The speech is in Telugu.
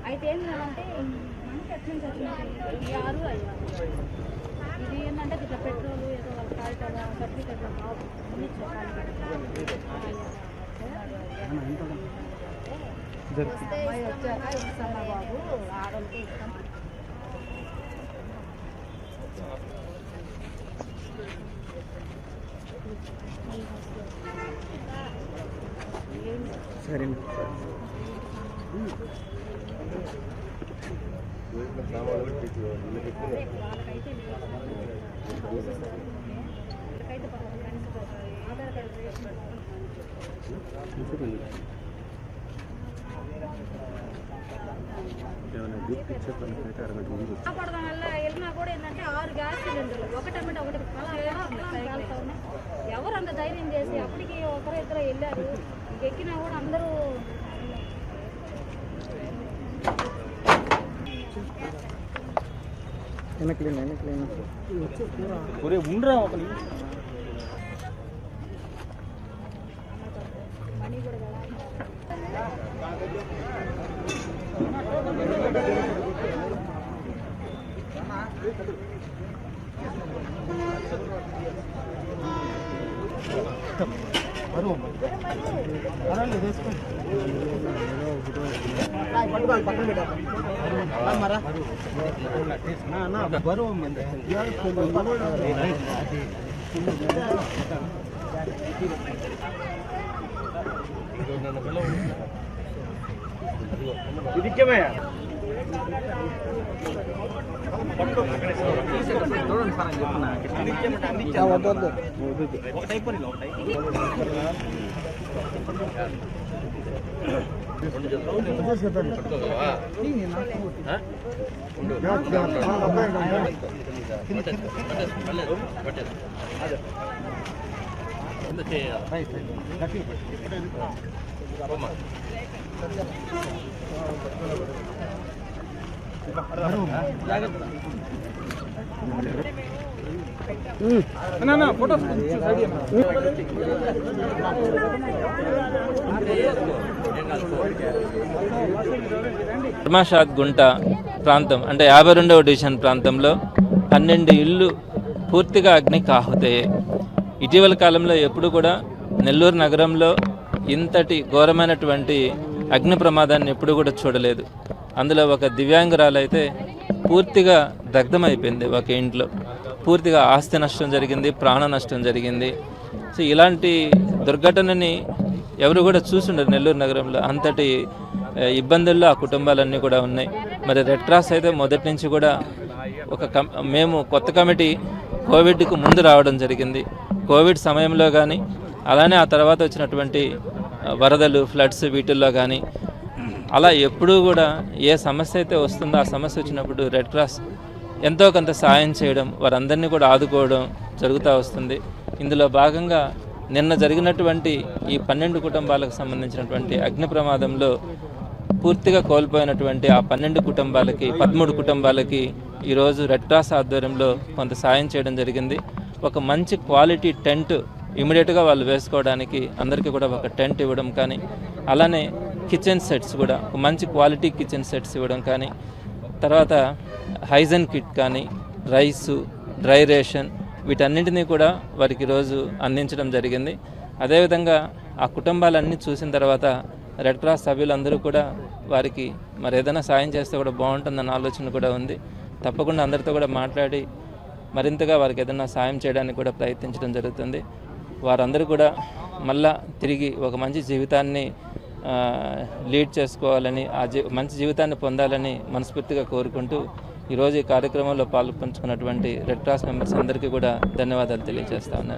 అయితే ఏంటంటే మనకి ఎట్లా వచ్చినట్టు 6 ఇది ఏంటంటే ఇట్లా పెట్రోల్ ఏదో సర్టిఫికెట్ వచ్చాక ఇస్తాను బాబు ఆడలకి ఇస్తాం. సరే కాపాడడం వల్ల వెళ్ళినా కూడా ఏంటంటే 6 గ్యాస్ సిలిండర్లు ఒకటేమంటే ఒకటి ఎవరు అంత ధైర్యం చేసి అప్పటికి ఒకరు ఇద్దరు వెళ్ళారు. ఎక్కినా కూడా అందరూ మనీ కూడా ఇదికేమయ్యా ధర్మాషాద్ గుంట ప్రాంతం అంటే 52వ డివిజన్ ప్రాంతంలో 12 ఇళ్ళు పూర్తిగా అగ్నికి ఆహుతయ్యాయి. ఇటీవల కాలంలో ఎప్పుడు కూడా నెల్లూరు నగరంలో ఇంతటి ఘోరమైనటువంటి అగ్ని ప్రమాదాన్ని ఎప్పుడు కూడా చూడలేదు. అందులో ఒక దివ్యాంగురాలైతే పూర్తిగా దగ్ధమైపోయింది. ఒక ఇంట్లో పూర్తిగా ఆస్తి నష్టం జరిగింది, ప్రాణ నష్టం జరిగింది. సో ఇలాంటి దుర్ఘటనని ఎవరు కూడా చూసుండరు నెల్లూరు నగరంలో. అంతటి ఇబ్బందుల్లో ఆ కుటుంబాలన్నీ కూడా ఉన్నాయి. మరి రెడ్ క్రాస్ అయితే మొదటి నుంచి కూడా మేము కొత్త కమిటీ కోవిడ్కు ముందు రావడం జరిగింది. కోవిడ్ సమయంలో కానీ అలానే ఆ తర్వాత వచ్చినటువంటి వరదలు, ఫ్లడ్స్ వీటిల్లో కానీ అలా ఎప్పుడూ కూడా ఏ సమస్య అయితే వస్తుందో ఆ సమస్య వచ్చినప్పుడు రెడ్ క్రాస్ ఎంతో కొంత సాయం చేయడం, వారందరినీ కూడా ఆదుకోవడం జరుగుతూ వస్తుంది. ఇందులో భాగంగా నిన్న జరిగినటువంటి ఈ 12 కుటుంబాలకు సంబంధించినటువంటి అగ్ని ప్రమాదంలో పూర్తిగా కోల్పోయినటువంటి ఆ 12 కుటుంబాలకి 13 కుటుంబాలకి ఈరోజు రెడ్ క్రాస్ ఆధ్వర్యంలో కొంత సాయం చేయడం జరిగింది. ఒక మంచి క్వాలిటీ టెంట్ ఇమీడియట్గా వాళ్ళు వేసుకోవడానికి అందరికీ కూడా ఒక టెంట్ ఇవ్వడం కానీ, అలానే కిచెన్ సెట్స్ కూడా ఒక మంచి క్వాలిటీ కిచెన్ సెట్స్ ఇవ్వడం కానీ, తర్వాత హైజన్ కిట్ కానీ, రైసు, డ్రై రేషన్ వీటన్నింటినీ కూడా వారికి ఈరోజు అందించడం జరిగింది. అదేవిధంగా ఆ కుటుంబాలన్నీ చూసిన తర్వాత రెడ్ క్రాస్ సభ్యులందరూ కూడా వారికి మరి ఏదైనా సాయం చేస్తే కూడా బాగుంటుందన్న ఆలోచన కూడా ఉంది. తప్పకుండా అందరితో కూడా మాట్లాడి మరింతగా వారికి ఏదైనా సాయం చేయడానికి కూడా ప్రయత్నించడం జరుగుతుంది. వారందరూ కూడా మళ్ళా తిరిగి ఒక మంచి జీవితాన్ని లీడ్ చేసుకోవాలని, మంచి జీవితాన్ని పొందాలని మనస్ఫూర్తిగా కోరుకుంటూ ఈరోజు ఈ కార్యక్రమంలో పాల్పంచుకున్నటువంటి రెడ్ క్రాస్ మెంబర్స్ అందరికీ కూడా ధన్యవాదాలు తెలియజేస్తా ఉన్నాను.